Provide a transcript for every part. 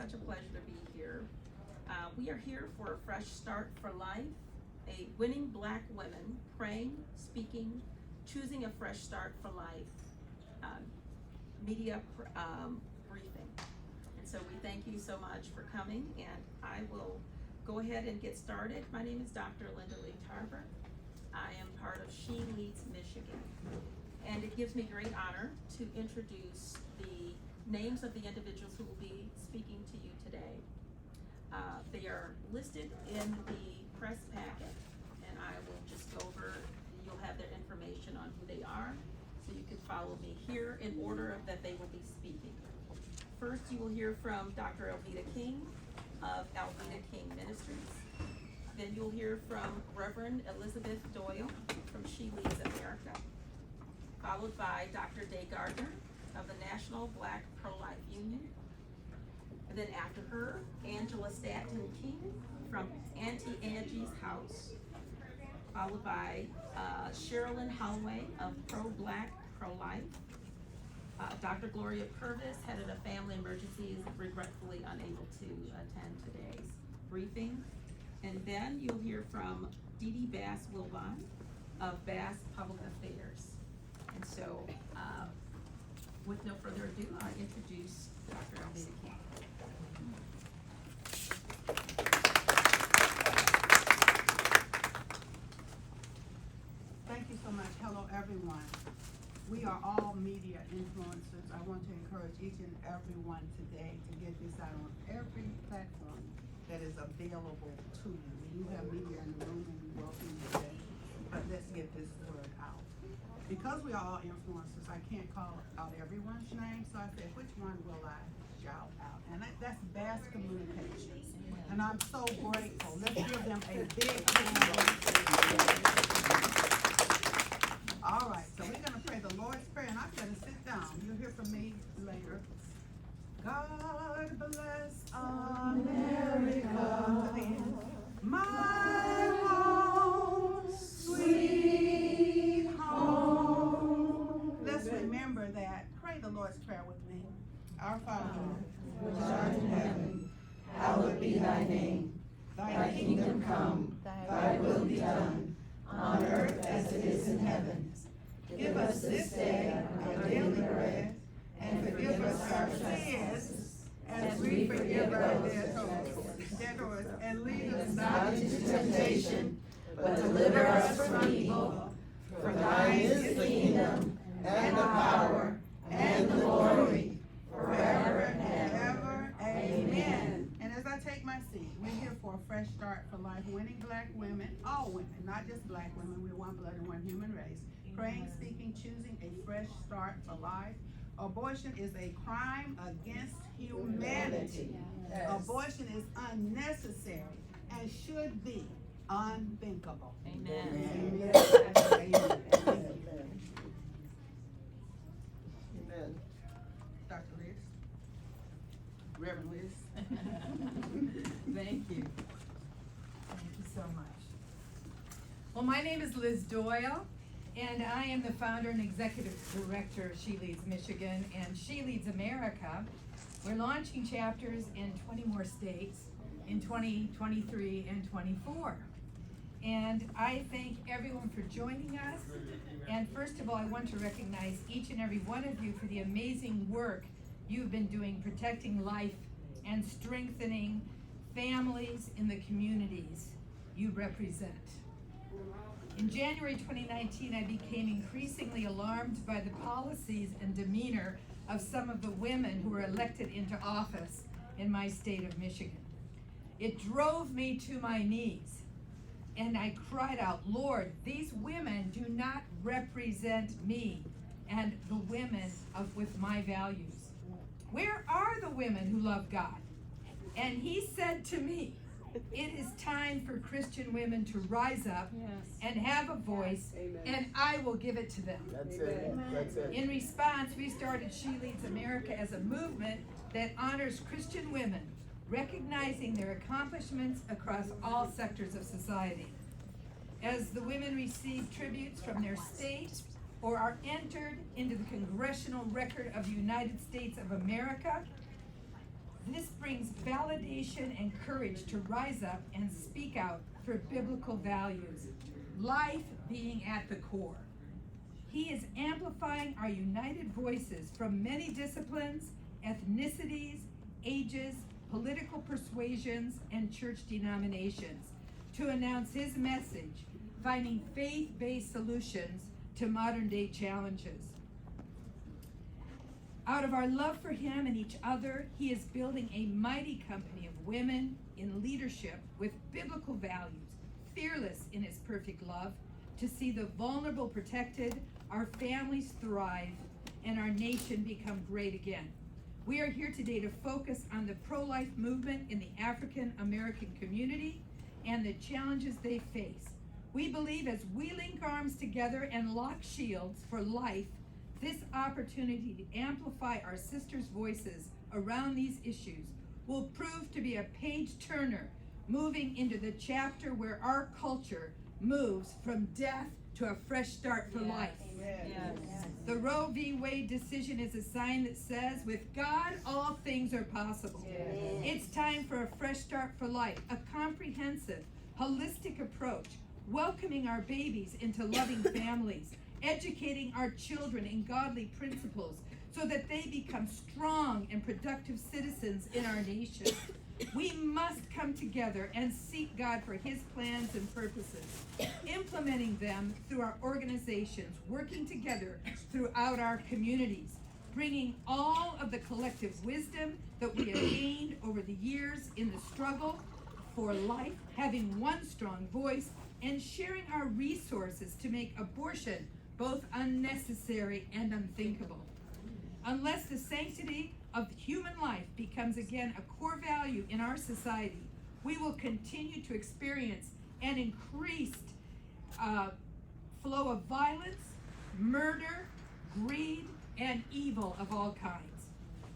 such a pleasure to be here. We are here for a fresh start for life, a winning Black women praying, speaking, choosing a fresh start for life media briefing. And so we thank you so much for coming, and I will go ahead and get started. My name is Dr. Linda Lee Tarver. I am part of She Leads Michigan, and it gives me great honor to introduce the names of the individuals who will be speaking to you today. They are listed in the press packet, and I will just go over, you'll have their information on who they are, so you can follow me here in order of that they will be speaking. First, you will hear from Dr. Alveda King of Alveda King Ministries. Then you'll hear from Reverend Elizabeth Doyle from She Leads America, followed by Dr. Day Gardner of the National Black Pro-Life Union. And then after her, Angela Stanton King from Auntie Angie's House, followed by Sherilyn Holloway of Pro-Black Pro-Life. Dr. Gloria Purvis, head of the Family Emergencies, regretfully unable to attend today's briefing. And then you'll hear from Dee Dee Bass Wilbon of Bass Public Affairs. And so, with no further ado, I introduce Dr. Alveda King. Thank you so much. Hello, everyone. We are all media influencers. I want to encourage each and every one today to get this out on every platform that is available to you. You have media in the room, and we welcome you today. But let's get this word out. Because we are all influencers, I can't call out everyone's name, so I said, which one will I shout out? And that's Bass Communications. And I'm so grateful. Let's give them a big hand. All right, so we're going to pray the Lord's Prayer, and I'm going to sit down. You'll hear from me later. God bless America, my home, sweet home. Let's remember that. Pray the Lord's Prayer with me. Our Father, which art in heaven, hallowed be thy name. Thy kingdom come, thy will be done, on earth as it is in heaven. Give us this day our daily bread, and forgive us our trespasses, as we forgive our debtors, and lead us not into temptation, but deliver us from evil. For thine is the kingdom, and the power, and the glory, forever and ever. Amen. And as I take my seat, we're here for a fresh start for life, winning Black women, all women, not just Black women. We're one blood and one human race. Praying, speaking, choosing a fresh start for life. Abortion is a crime against humanity. Yes. Abortion is unnecessary and should be unthinkable. Amen. Amen. Amen. Dr. Liz. Reverend Liz. Thank you. Thank you so much. Well, my name is Liz Doyle, and I am the founder and executive director of She Leads Michigan and She Leads America. We're launching chapters in 20 more states in 2023 and 24. And I thank everyone for joining us. And first of all, I want to recognize each and every one of you for the amazing work you've been doing protecting life and strengthening families in the communities you represent. In January 2019, I became increasingly alarmed by the policies and demeanor of some of the women who were elected into office in my state of Michigan. It drove me to my knees, and I cried out, Lord, these women do not represent me and the women with my values. Where are the women who love God? And he said to me, it is time for Christian women to rise up and have a voice, and I will give it to them. That's it. That's it. In response, we started She Leads America as a movement that honors Christian women, recognizing their accomplishments across all sectors of society. As the women receive tributes from their state or are entered into the Congressional Record of the United States of America, This brings validation and courage to rise up and speak out for biblical values, life being at the core. He is amplifying our united voices from many disciplines, ethnicities, ages, political persuasions, and church denominations to announce his message, finding faith-based solutions to modern-day challenges. Out of our love for him and each other, he is building a mighty company of women in leadership with biblical values, fearless in his perfect love, to see the vulnerable protected, our families thrive, and our nation become great again. We are here today to focus on the pro-life movement in the African American community and the challenges they face. We believe as we link arms together and lock shields for life, this opportunity to amplify our sisters' voices around these issues will prove to be a page-turner, moving into the chapter where our culture moves from death to a fresh start for life. The Roe v. Wade decision is a sign that says, with God, all things are possible. It's time for a fresh start for life, a comprehensive, holistic approach, welcoming our babies into loving families, educating our children in godly principles so that they become strong and productive citizens in our nation. We must come together and seek God for his plans and purposes, implementing them through our organizations, working together throughout our communities, bringing all of the collective wisdom that we have gained over the years in the struggle for life, having one strong voice, and sharing our resources to make abortion both unnecessary and unthinkable. Unless the sanctity of human life becomes again a core value in our society, we will continue to experience an increased flow of violence, murder, greed, and evil of all kinds.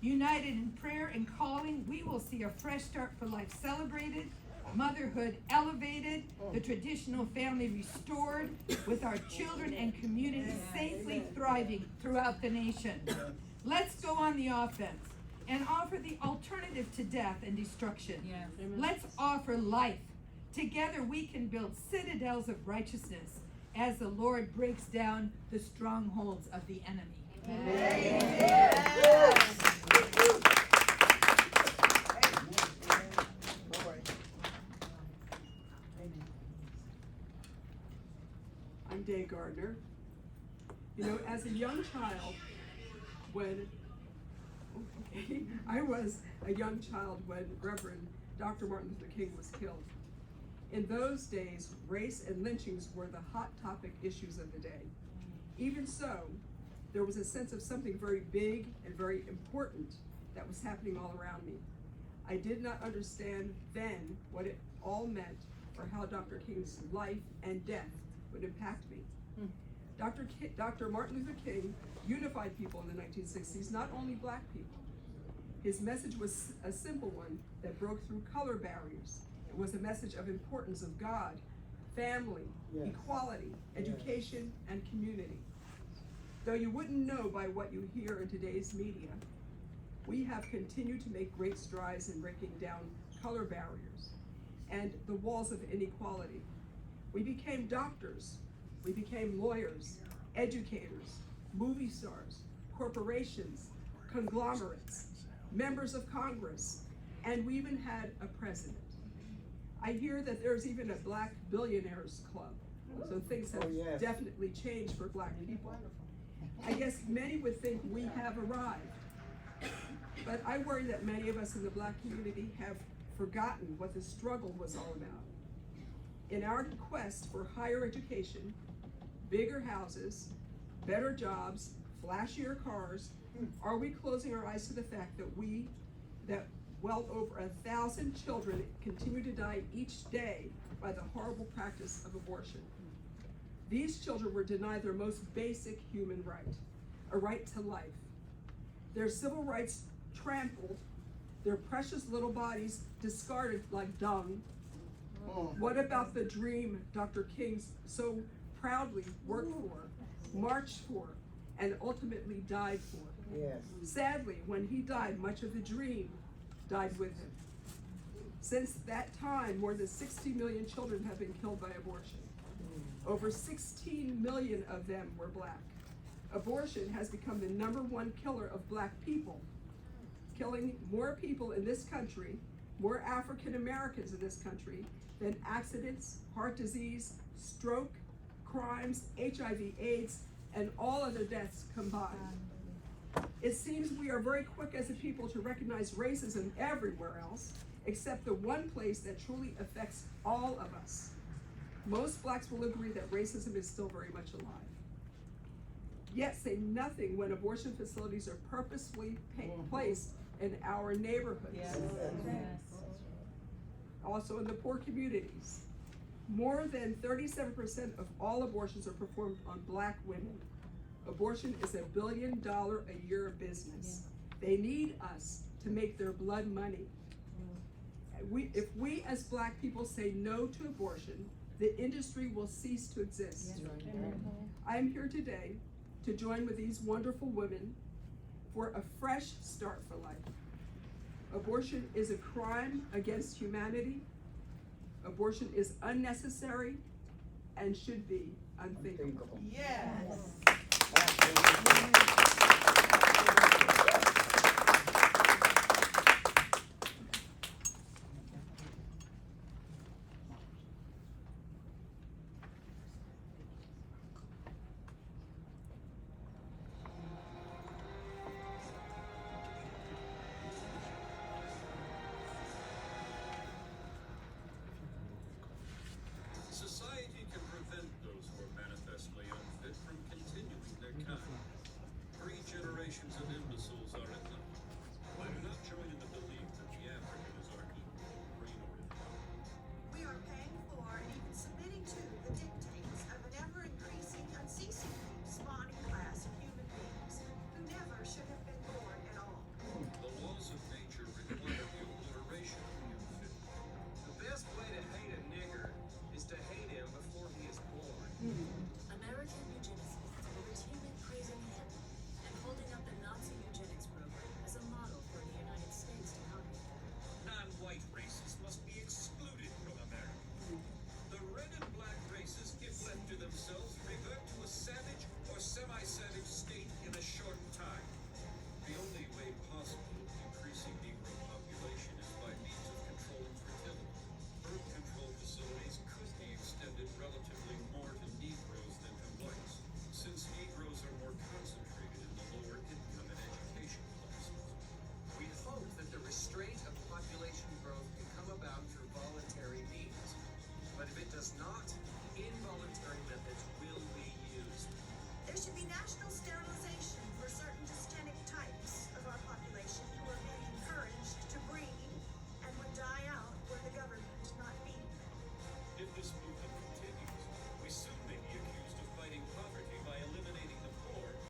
United in prayer and calling, we will see a fresh start for life celebrated, motherhood elevated, the traditional family restored, with our children and communities safely thriving throughout the nation. Let's go on the offense and offer the alternative to death and destruction. Let's offer life. Together we can build citadels of righteousness as the Lord breaks down the strongholds of the enemy. I'm Day Gardner. You know, as a young child, I was a young child when Reverend Dr. Martin Luther King was killed. In those days, race and lynchings were the hot topic issues of the day. Even so, there was a sense of something very big and very important that was happening all around me. I did not understand then what it all meant or how Dr. King's life and death would impact me. Dr. Martin Luther King unified people in the 1960s, not only black people. His message was a simple one that broke through color barriers. It was a message of importance of God, family, equality, education, and community. Though you wouldn't know by what you hear in today's media, we have continued to make great strides in breaking down color barriers and the walls of inequality. We became doctors, we became lawyers, educators, movie stars, corporations, conglomerates, members of Congress, and we even had a president. I hear that there's even a Black Billionaires Club, so things have definitely changed for Black people. I guess many would think we have arrived, but I worry that many of us in the Black community have forgotten what the struggle was all about. In our quest for higher education, bigger houses, better jobs, flashier cars, are we closing our eyes to the fact that well over 1,000 children continue to die each day by the horrible practice of abortion? These children were denied their most basic human right, a right to life. Their civil rights trampled, their precious little bodies discarded like dung. What about the dream Dr. King so proudly worked for, marched for, and ultimately died for? Sadly, when he died, much of the dream died with him. Since that time, more than 60 million children have been killed by abortion. Over 16 million of them were black. Abortion has become the #1 killer of black people, killing more people in this country, more African Americans in this country, than accidents, heart disease, stroke, crimes, HIV/AIDS, and all other deaths combined. It seems we are very quick as a people to recognize racism everywhere else, except the one place that truly affects all of us. Most blacks will agree that racism is still very much alive. Yet say nothing when abortion facilities are purposefully placed in our neighborhoods. Also in the poor communities. More than 37% of all abortions are performed on black women. Abortion is $1 billion a year business. They need us to make their blood money. If we as black people say no to abortion, the industry will cease to exist. I am here today to join with these wonderful women for a fresh start for life. Abortion is a crime against humanity. Abortion is unnecessary and should be unthinkable. Yes. Society can prevent those who are manifestly unfit from continuing their kind. 3 generations of imbeciles are enough. I do not join in the belief that the African is our equal, green or brown. We are paying for and even submitting to the dictates of an ever-increasing, unceasingly spawning class of human beings who never should have been born at all. The laws of nature require the obliteration of the unfit. The best way to hate a nigger is to hate him before he is born. American eugenicists are routinely praising him and holding up the Nazi eugenics program as a model for the United States to copy. Non-white races must be excluded from America. The red and black races, if left to themselves, revert to a savage or semi-savage state in a short time. The only way possible of decreasing Negro population is by means of controlling fertility. Birth control facilities could be extended relatively more to Negroes than to whites, since Negroes are more concentrated in the lower income and education classes. We hope that the restraint of population growth can come about through voluntary means. But if it does not,